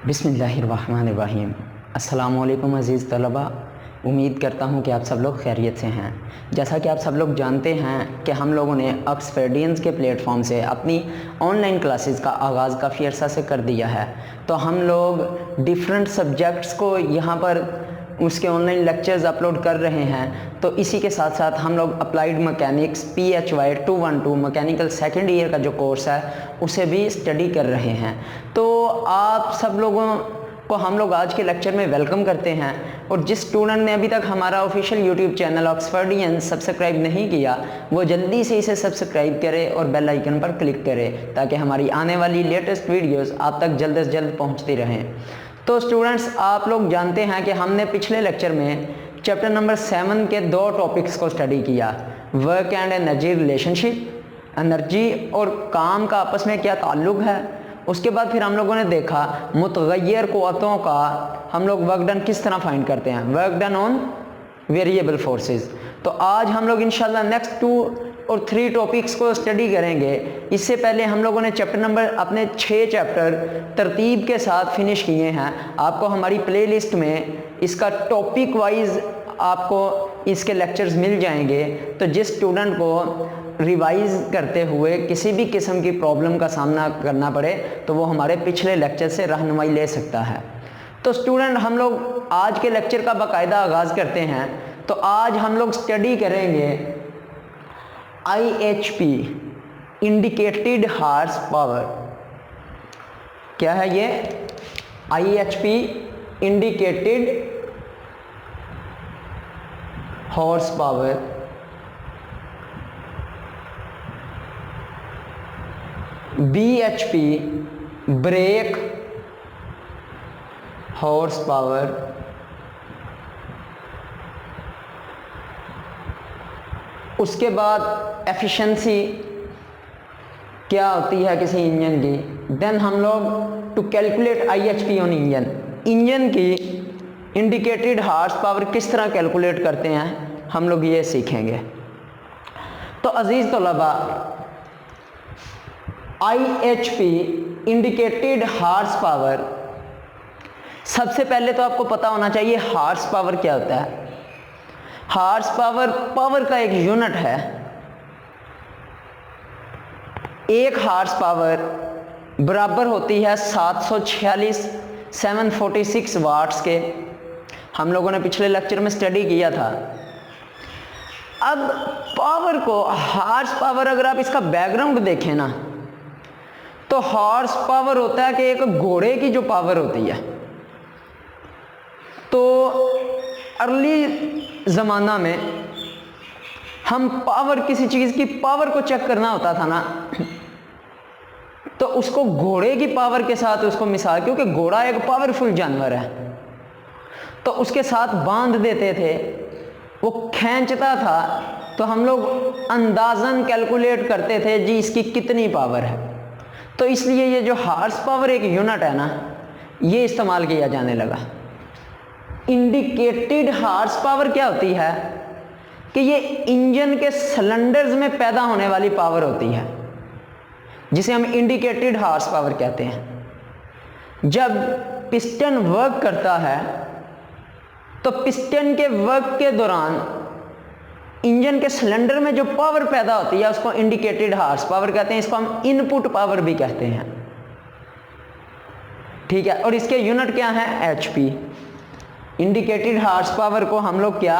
बिस्मिल्लाहिर्रहमानिर्रहीम। अस्सलामुअलैकुम अज़ीज़ तलबा, उम्मीद करता हूँ कि आप सब लोग खैरियत से हैं। जैसा कि आप सब लोग जानते हैं कि हम लोगों ने ऑक्सफोर्डियंस के प्लेटफॉर्म से अपनी ऑनलाइन क्लासेस का आगाज़ काफ़ी अर्सा से कर दिया है। तो हम लोग डिफरेंट सब्जेक्ट्स को यहाँ पर उसके ऑनलाइन लेक्चर्स अपलोड कर रहे हैं। तो इसी के साथ साथ हम लोग applied mechanics PHY 212 mechanical second year का जो कोर्स है उसे भी स्टडी कर रहे हैं। तो आप सब लोगों को हम लोग आज के लेक्चर में वेलकम करते हैं। और जिस स्टूडेंट ने अभी तक हमारा ऑफिशियल यूट्यूब चैनल ऑक्सफोर्डियंस सब्सक्राइब नहीं किया वो जल्दी से इसे सब्सक्राइब करे और बेल आइकन पर क्लिक करे ताकि हमारी आने वाली लेटेस्ट वीडियोस आप तक जल्द से जल्द पहुंचती रहें। तो स्टूडेंट्स, आप लोग जानते हैं कि हमने पिछले लेक्चर में चैप्टर नंबर 7 के 2 टॉपिक्स को स्टडी किया, work and energy relationship, energy और काम का आपस में क्या ताल्लुक़ है। उसके बाद फिर हम लोगों ने देखा मुतगय्यर क़ुव्वतों का हम लोग वर्क डन किस तरह फाइंड करते हैं, work done on variable forces. तो आज हम लोग इंशाल्लाह नेक्स्ट 2 और 3 टॉपिक्स को स्टडी करेंगे। इससे पहले हम लोगों ने चैप्टर नंबर अपने 6 चैप्टर तरतीब के साथ फिनिश किए हैं। आपको हमारी प्लेलिस्ट में इसका टॉपिक वाइज आपको इसके लेक्चर्स मिल जाएंगे। तो जिस स्टूडेंट को रिवाइज करते हुए किसी भी किस्म की प्रॉब्लम का सामना करना पड़े तो वो हमारे पिछले लेक्चर से रहनुमाई ले सकता है। तो स्टूडेंट, हम लोग आज के लेक्चर का बाकायदा आगाज़ करते हैं। तो आज हम लोग स्टडी करेंगे IHP इंडिकेटेड हॉर्स पावर। क्या है ये? IHP indicated horse power. BHP break horse power. उसके बाद एफिशिएंसी क्या होती है किसी इंजन की। देन हम लोग to calculate IHP on engine की इंडिकेटेड हॉर्स पावर किस तरह कैलकुलेट करते हैं हम लोग ये सीखेंगे। तो अजीज़ तलबा, IHP इंडिकेटेड हॉर्स पावर, सबसे पहले तो आपको पता होना चाहिए हॉर्स पावर क्या होता है। हॉर्स पावर पावर का एक यूनिट है। एक हॉर्स पावर बराबर होती है 746 वाट्स के। हम लोगों ने पिछले लेक्चर में स्टडी किया था। अब पावर को, हॉर्स पावर, अगर आप इसका बैकग्राउंड देखें ना तो हॉर्स पावर होता है कि एक घोड़े की जो पावर होती है। तो अर्ली ज़माना में हम पावर, किसी चीज़ की पावर को चेक करना होता था ना तो उसको घोड़े की पावर के साथ उसको मिसाल, क्योंकि घोड़ा एक पावरफुल जानवर है, तो उसके साथ बांध देते थे, वो खींचता था। तो हम लोग अंदाज़न कैलकुलेट करते थे जी इसकी कितनी पावर है। तो इसलिए ये जो हॉर्स पावर एक यूनिट है ना, ये इस्तेमाल किया जाने लगा। इंडिकेटेड हॉर्स पावर क्या होती है कि ये इंजन के सिलेंडर्स में पैदा होने वाली पावर होती है, जिसे हम इंडिकेटेड हॉर्स पावर कहते हैं। जब पिस्टन वर्क करता है तो पिस्टन के वर्क के दौरान इंजन के सिलेंडर में जो पावर पैदा होती है उसको इंडिकेटेड हॉर्स पावर कहते हैं। इसको हम इनपुट पावर भी कहते हैं, ठीक है। और इसके यूनिट क्या है? HP। इंडिकेटेड हॉर्स पावर को हम लोग क्या,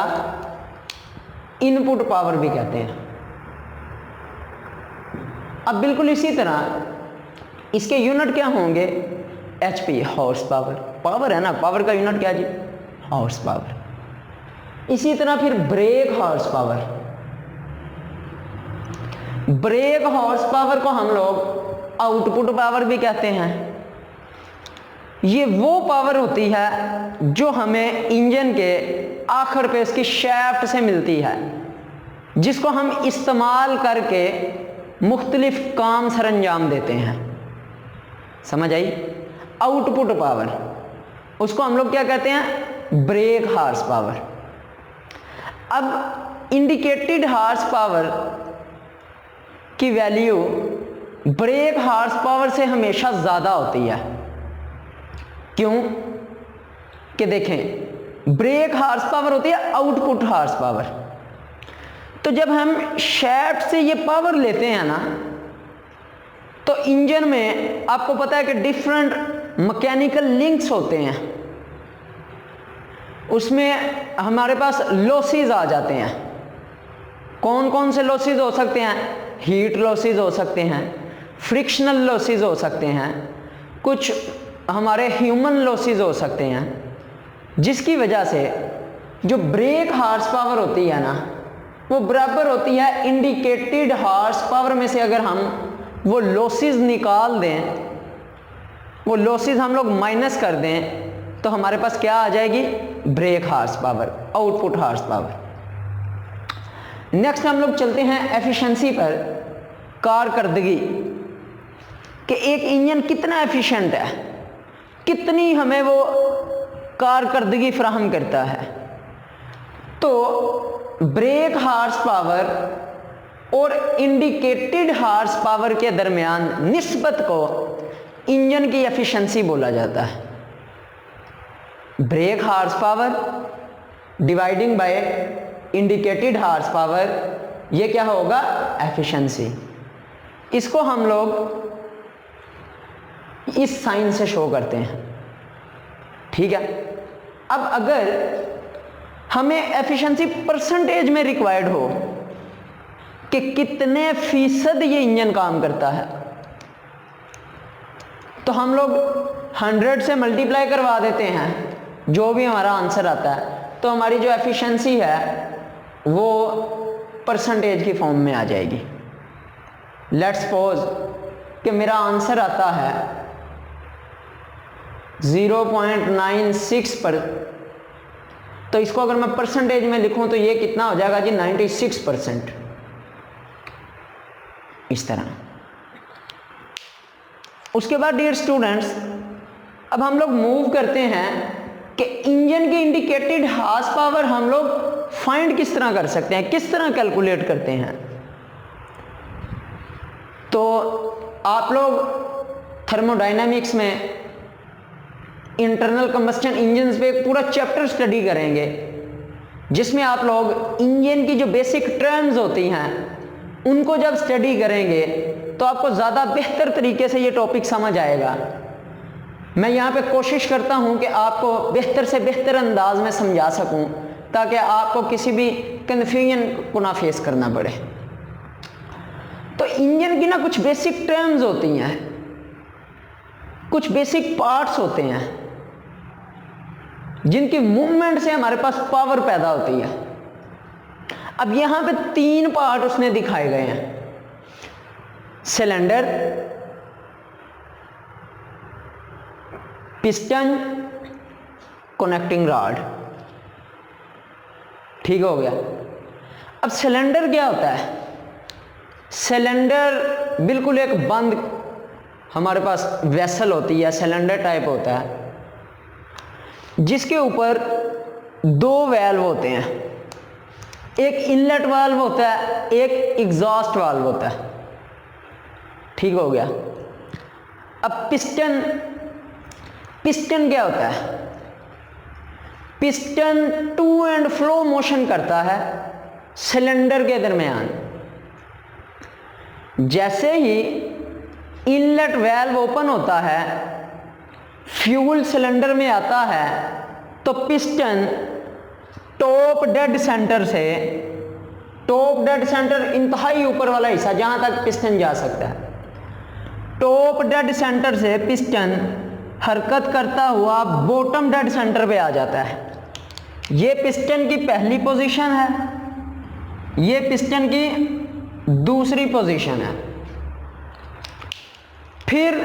इनपुट पावर भी कहते हैं। अब बिल्कुल इसी तरह इसके यूनिट क्या होंगे? HP, horse power. पावर है ना, पावर का यूनिट क्या जी? Horse power. इसी तरह फिर break horse power. Break horse power को हम लोग आउटपुट पावर भी कहते हैं। ये वो पावर होती है जो हमें इंजन के आखिर पे इसकी शैफ्ट से मिलती है, जिसको हम इस्तेमाल करके मुख्तलिफ काम सरंजाम देते हैं। समझ आई? आउटपुट पावर, उसको हम लोग क्या कहते हैं? Break horse power. अब इंडिकेटेड हॉर्स पावर की वैल्यू ब्रेक हॉर्स पावर से हमेशा ज़्यादा होती है। क्यों कि देखें, ब्रेक हार्स पावर होती है आउटपुट हार्स पावर। तो जब हम शैफ्ट से ये पावर लेते हैं ना, तो इंजन में आपको पता है कि डिफरेंट मैकेनिकल लिंक्स होते हैं, उसमें हमारे पास लॉसेस आ जाते हैं। कौन कौन से लॉसेस हो सकते हैं? हीट लॉसेस हो सकते हैं, फ्रिक्शनल लॉसेस हो सकते हैं, कुछ हमारे ह्यूमन लॉसेस हो सकते हैं, जिसकी वजह से जो ब्रेक हार्स पावर होती है ना, वो बराबर होती है इंडिकेटेड हार्स पावर में से अगर हम वो लॉसेस निकाल दें, वो लॉसेस हम लोग माइनस कर दें, तो हमारे पास क्या आ जाएगी? Brake horse power, output horse power. Next हम लोग चलते हैं एफिशिएंसी पर, कारकर्दगी, कि एक इंजन कितना एफिशिएंट है, कितनी हमें वो कारकर्दगी फराहम करता है। तो ब्रेक हार्स पावर और इंडिकेटेड हार्स पावर के दरमियान निस्बत को इंजन की एफिशिएंसी बोला जाता है। Brake horse power dividing by indicated horse power, ये क्या होगा? एफिशिएंसी। इसको हम लोग इस साइन से शो करते हैं, ठीक है। अब अगर हमें एफिशिएंसी परसेंटेज में रिक्वायर्ड हो कि कितने फीसद ये इंजन काम करता है, तो हम लोग 100 से मल्टीप्लाई करवा देते हैं, जो भी हमारा आंसर आता है, तो हमारी जो एफिशिएंसी है वो परसेंटेज की फॉर्म में आ जाएगी। लेट्स सपोज कि मेरा आंसर आता है 0.96 पर, तो इसको अगर मैं परसेंटेज में लिखूं तो ये कितना हो जाएगा जी? 96%। इस तरह। उसके बाद डियर स्टूडेंट्स, अब हम लोग मूव करते हैं कि इंजन की इंडिकेटेड हार्स पावर हम लोग फाइंड किस तरह कर सकते हैं, किस तरह कैलकुलेट करते हैं। तो आप लोग थर्मोडायनामिक्स में इंटरनल कंबस्टन इंजन्स पे एक पूरा चैप्टर स्टडी करेंगे, जिसमें आप लोग इंजन की जो बेसिक टर्म्स होती हैं उनको जब स्टडी करेंगे तो आपको ज़्यादा बेहतर तरीके से ये टॉपिक समझ आएगा। मैं यहाँ पे कोशिश करता हूँ कि आपको बेहतर से बेहतर अंदाज में समझा सकूँ, ताकि आपको किसी भी कन्फ्यूजन को ना फेस करना पड़े। तो इंजन की ना कुछ बेसिक टर्म्स होती हैं, कुछ बेसिक पार्ट्स होते हैं, जिनकी मूवमेंट से हमारे पास पावर पैदा होती है। अब यहां पे 3 पार्ट उसने दिखाए गए हैं: सिलेंडर, पिस्टन, कनेक्टिंग रॉड। ठीक हो गया। अब सिलेंडर क्या होता है? सिलेंडर बिल्कुल एक बंद हमारे पास वेसल होती है, सिलेंडर टाइप होता है, जिसके ऊपर 2 वाल्व होते हैं, एक इनलेट वाल्व होता है, एक एग्जॉस्ट वाल्व होता है। ठीक हो गया। अब पिस्टन, पिस्टन क्या होता है? Piston to and fro motion करता है सिलेंडर के दरमियान। जैसे ही इनलेट वाल्व ओपन होता है, फ्यूल सिलेंडर में आता है, तो पिस्टन टॉप डेड सेंटर से, टॉप डेड सेंटर इंतहाई ऊपर वाला हिस्सा जहां तक पिस्टन जा सकता है, टॉप डेड सेंटर से पिस्टन हरकत करता हुआ बॉटम डेड सेंटर पे आ जाता है। ये पिस्टन की पहली पोजीशन है, ये पिस्टन की दूसरी पोजीशन है। फिर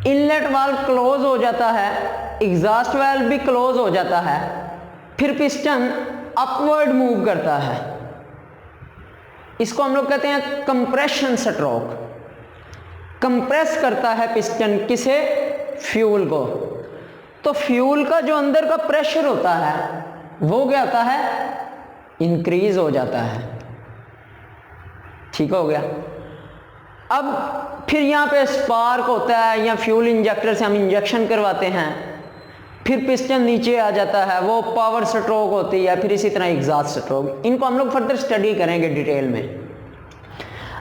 इनलेट वाल्व क्लोज हो जाता है, एग्जॉस्ट वाल्व भी क्लोज हो जाता है, फिर पिस्टन अपवर्ड मूव करता है। इसको हम लोग कहते हैं कंप्रेशन स्ट्रोक। कंप्रेस करता है पिस्टन किसे? फ्यूल को। तो फ्यूल का जो अंदर का प्रेशर होता है वो क्या होता है? इंक्रीज हो जाता है। ठीक हो गया। अब फिर यहाँ पे स्पार्क होता है या फ्यूल इंजेक्टर से हम इंजेक्शन करवाते हैं, फिर पिस्टन नीचे आ जाता है, वो पावर स्ट्रोक होती है, फिर इसी तरह एग्जॉस्ट स्ट्रोक। इनको हम लोग फर्दर स्टडी करेंगे डिटेल में।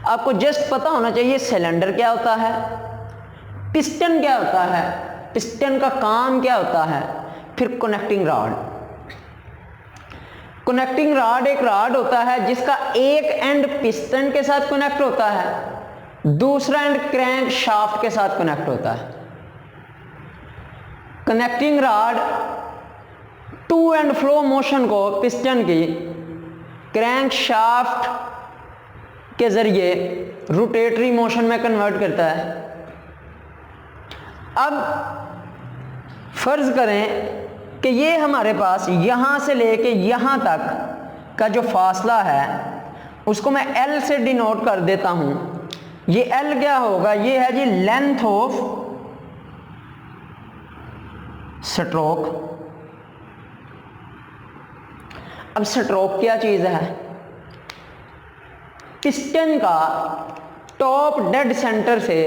आपको जस्ट पता होना चाहिए सिलेंडर क्या होता है, पिस्टन क्या होता है, पिस्टन का काम क्या होता है, फिर कनेक्टिंग रॉड। कनेक्टिंग रॉड एक रॉड होता है जिसका एक एंड पिस्टन के साथ कनेक्ट होता है, दूसरा एंड क्रैंक शाफ्ट के साथ कनेक्ट होता है। Connecting rod to and fro motion को पिस्टन की क्रैंक शाफ्ट के जरिए रोटेटरी मोशन में कन्वर्ट करता है। अब फर्ज करें कि ये हमारे पास यहां से लेके यहां तक का जो फासला है उसको मैं L से डिनोट कर देता हूं। ये L क्या होगा, ये है जी लेंथ ऑफ स्ट्रोक। अब स्ट्रोक क्या चीज है, पिस्टन का टॉप डेड सेंटर से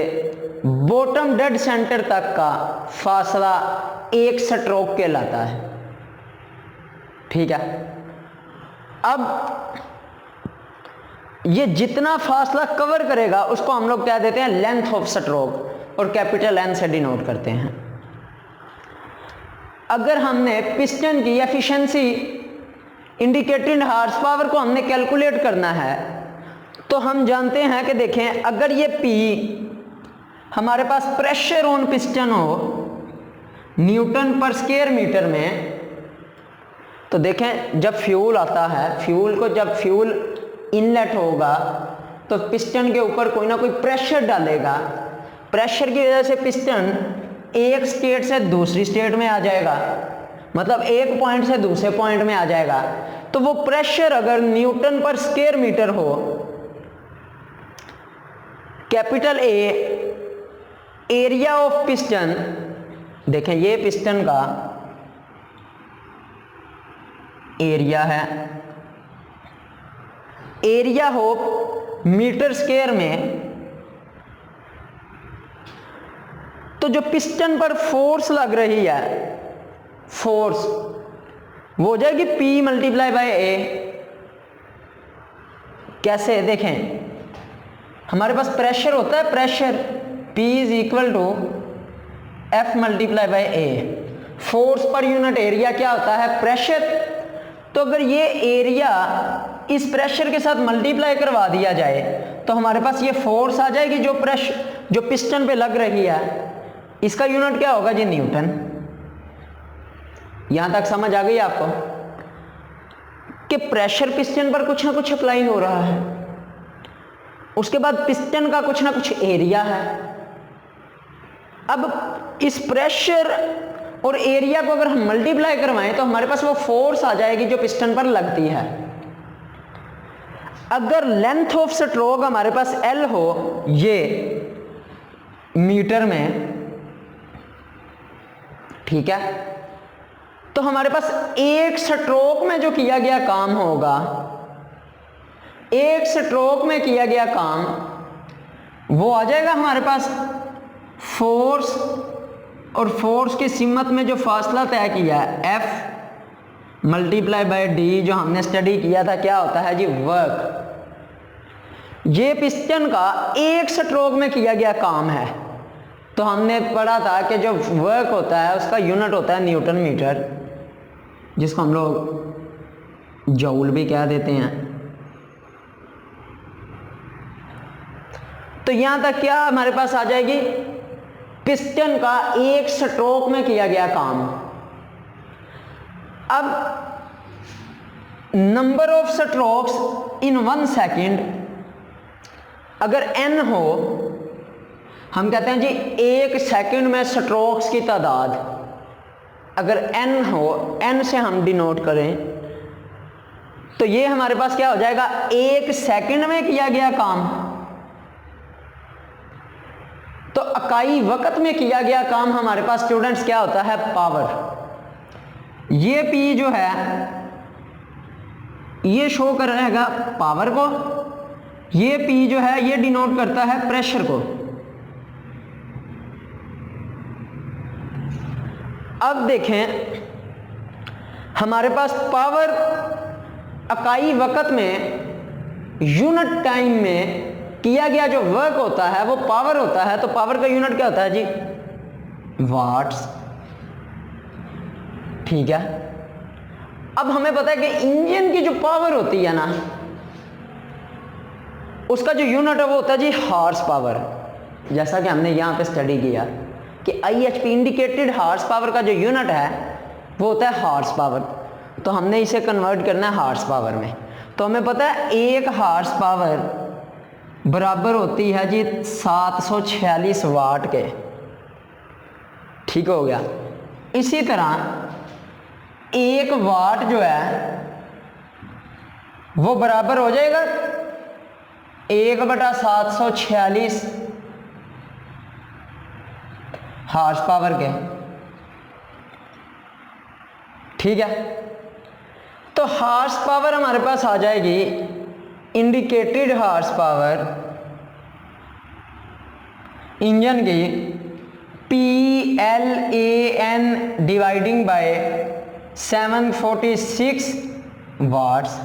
बॉटम डेड सेंटर तक का फासला एक स्ट्रोक कहलाता है। ठीक है, अब ये जितना फासला कवर करेगा उसको हम लोग क्या देते हैं, लेंथ ऑफ स्ट्रोक, और कैपिटल N से डिनोट करते हैं। अगर हमने पिस्टन की एफिशिएंसी इंडिकेटेड हॉर्स पावर को हमने कैलकुलेट करना है तो हम जानते हैं कि देखें, अगर ये P हमारे पास प्रेशर ऑन पिस्टन हो न्यूटन पर स्क्वायर मीटर में, तो देखें जब फ्यूल आता है, फ्यूल को जब फ्यूल इनलेट होगा तो पिस्टन के ऊपर कोई ना कोई प्रेशर डालेगा। प्रेशर की वजह से पिस्टन एक स्टेट से दूसरी स्टेट में आ जाएगा, मतलब एक पॉइंट से दूसरे पॉइंट में आ जाएगा। तो वो प्रेशर अगर न्यूटन पर स्क्वायर मीटर हो, capital A area of piston, देखें ये पिस्टन का एरिया है, एरिया हो मीटर स्क्वायर में, तो जो पिस्टन पर फोर्स लग रही है, फोर्स वो हो जाएगी P मल्टीप्लाई बाय A। कैसे, देखें हमारे पास प्रेशर होता है, pressure P is equal to F multiply by A। Force per unit area क्या होता है, प्रेशर। तो अगर ये एरिया इस प्रेशर के साथ मल्टीप्लाई करवा दिया जाए तो हमारे पास ये फोर्स आ जाएगी जो प्रेशर जो पिस्टन पे लग रही है, इसका यूनिट क्या होगा जी, न्यूटन। यहां तक समझ आ गई आपको कि प्रेशर पिस्टन पर कुछ ना कुछ अप्लाई हो रहा है, उसके बाद पिस्टन का कुछ ना कुछ एरिया है। अब इस प्रेशर और एरिया को अगर हम मल्टीप्लाई करवाएं तो हमारे पास वो फोर्स आ जाएगी जो पिस्टन पर लगती है। अगर लेंथ ऑफ स्ट्रोक हमारे पास L हो, ये मीटर में, ठीक है, तो हमारे पास एक स्ट्रोक में जो किया गया काम होगा, एक स्ट्रोक में किया गया काम वो आ जाएगा हमारे पास फोर्स, और फोर्स की सिमत में जो फासला तय किया है F मल्टीप्लाई बाय D, जो हमने स्टडी किया था क्या होता है जी, वर्क। ये पिस्टन का एक स्ट्रोक में किया गया काम है, तो हमने पढ़ा था कि जो वर्क होता है उसका यूनिट होता है न्यूटन मीटर, जिसको हम लोग जूल भी कह देते हैं। तो यहां तक क्या हमारे पास आ जाएगी, पिस्टन का एक स्ट्रोक में किया गया काम। अब number of strokes in 1 second, अगर n हो, हम कहते हैं जी एक सेकंड में स्ट्रोक्स की तादाद, अगर n हो, n से हम डिनोट करें तो ये हमारे पास क्या हो जाएगा, एक सेकंड में किया गया काम। तो इकाई वक्त में किया गया काम हमारे पास स्टूडेंट्स क्या होता है, पावर। ये P जो है ये शो कर रहेगा पावर को, ये P जो है ये डिनोट करता है प्रेशर को। अब देखें हमारे पास पावर इकाई वक्त में यूनिट टाइम में किया गया जो वर्क होता है वो पावर होता है। तो पावर का यूनिट क्या होता है जी? वाट्स। ठीक है, अब हमें पता है कि इंजन की जो पावर होती है ना उसका जो यूनिट है वो होता है जी हॉर्स पावर। जैसा कि हमने यहाँ पे स्टडी किया कि IHP इंडिकेटेड हॉर्स पावर का जो यूनिट है वो होता है हॉर्स पावर। तो हमने इसे कन्वर्ट करना है हॉर्स पावर में। तो हमें पता है एक हॉर्स पावर बराबर होती है जी 746 वाट के। ठीक हो गया। इसी तरह एक वाट जो है वो बराबर हो जाएगा 1/746 हॉर्स पावर के। ठीक है, तो हॉर्स पावर हमारे पास आ जाएगी इंडिकेटेड हॉर्स पावर इंजन की PLAN डिवाइडिंग बाय 746 वाट्स।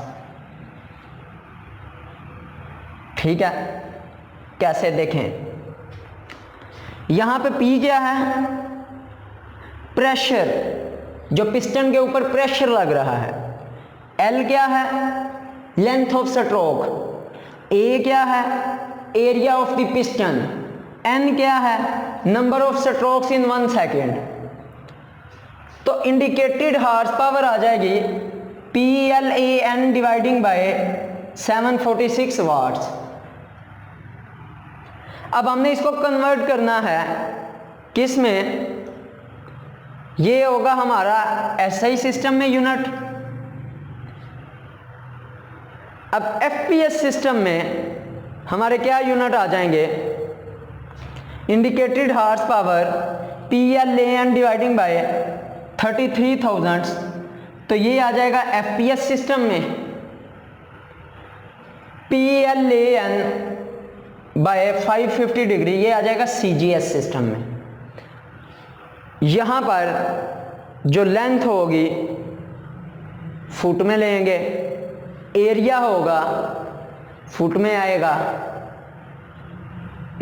ठीक है, कैसे देखें, यहां पे P क्या है? प्रेशर, जो पिस्टन के ऊपर प्रेशर लग रहा है। L क्या है? Length of stroke. A क्या है? Area of the piston. N क्या है? Number of strokes in 1 second. तो इंडिकेटेड हॉर्स पावर आ जाएगी PLAN डिवाइडिंग बाय 746 वाट्स। अब हमने इसको कन्वर्ट करना है किस में? ये होगा हमारा SI सिस्टम में यूनिट। अब FPS सिस्टम में हमारे क्या यूनिट आ जाएंगे? Indicated horse power PLAN dividing by 33,000। तो ये आ जाएगा FPS सिस्टम में PLAN बाय 550 डिग्री, ये आ जाएगा CGS सिस्टम में। यहां पर जो लेंथ होगी फुट में लेंगे, एरिया होगा फुट में आएगा,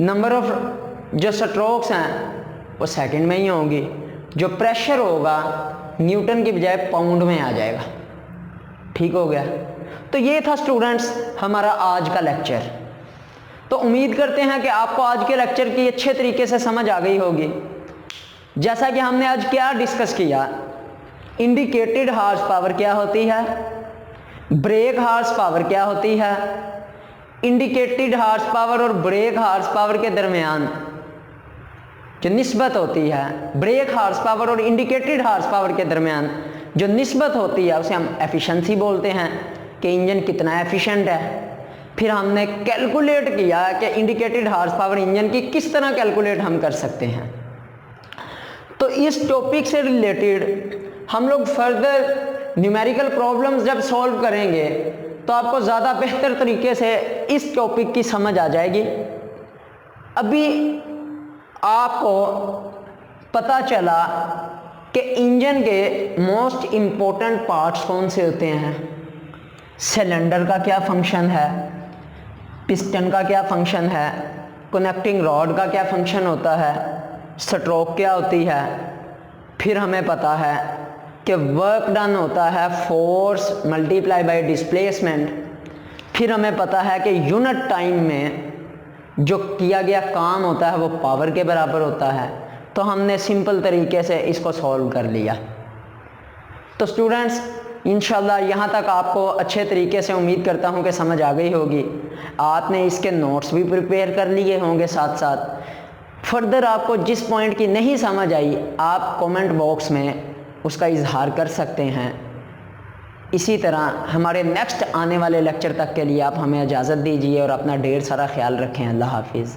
नंबर ऑफ जो स्ट्रोक्स हैं वो सेकंड में ही होंगी, जो प्रेशर होगा न्यूटन की बजाय पाउंड में आ जाएगा। ठीक हो गया। तो ये था स्टूडेंट्स हमारा आज का लेक्चर। तो उम्मीद करते हैं कि आपको आज के लेक्चर की अच्छे तरीके से समझ आ गई होगी। जैसा कि हमने आज क्या डिस्कस किया, इंडिकेटेड हॉर्स पावर क्या होती है, ब्रेक हॉर्स पावर क्या होती है, इंडिकेटेड हॉर्स पावर और ब्रेक हॉर्स पावर के दरमियान जो निस्बत होती है, ब्रेक हॉर्स पावर और इंडिकेटेड हॉर्स पावर के दरमियान जो निस्बत होती है उसे हम एफिशिएंसी बोलते हैं कि इंजन कितना एफिशिएंट है। फिर हमने कैलकुलेट किया कि इंडिकेटेड हॉर्स पावर इंजन की किस तरह कैलकुलेट हम कर सकते हैं। तो इस टॉपिक से रिलेटेड हम लोग फर्दर न्यूमेरिकल प्रॉब्लम्स जब सॉल्व करेंगे तो आपको ज़्यादा बेहतर तरीके से इस टॉपिक की समझ आ जाएगी। अभी आपको पता चला कि इंजन के मोस्ट इम्पोर्टेंट पार्ट्स कौन से होते हैं। सिलेंडर का क्या फंक्शन है, पिस्टन का क्या फंक्शन है, कनेक्टिंग रॉड का क्या फंक्शन होता है, स्ट्रोक क्या होती है। फिर हमें पता है कि वर्क डन होता है फोर्स मल्टीप्लाई बाय डिस्प्लेसमेंट। फिर हमें पता है कि यूनिट टाइम में जो किया गया काम होता है वो पावर के बराबर होता है। तो हमने सिंपल तरीके से इसको सॉल्व कर लिया। तो स्टूडेंट्स इंशाल्लाह यहाँ तक आपको अच्छे तरीके से उम्मीद करता हूँ कि समझ आ गई होगी। आपने इसके नोट्स भी प्रिपेयर कर लिए होंगे साथ साथ। फर्दर आपको जिस पॉइंट की नहीं समझ आई आप कमेंट बॉक्स में उसका इजहार कर सकते हैं। इसी तरह हमारे नेक्स्ट आने वाले लेक्चर तक के लिए आप हमें इजाज़त दीजिए और अपना ढेर सारा ख्याल रखें। अल्लाह हाफिज़।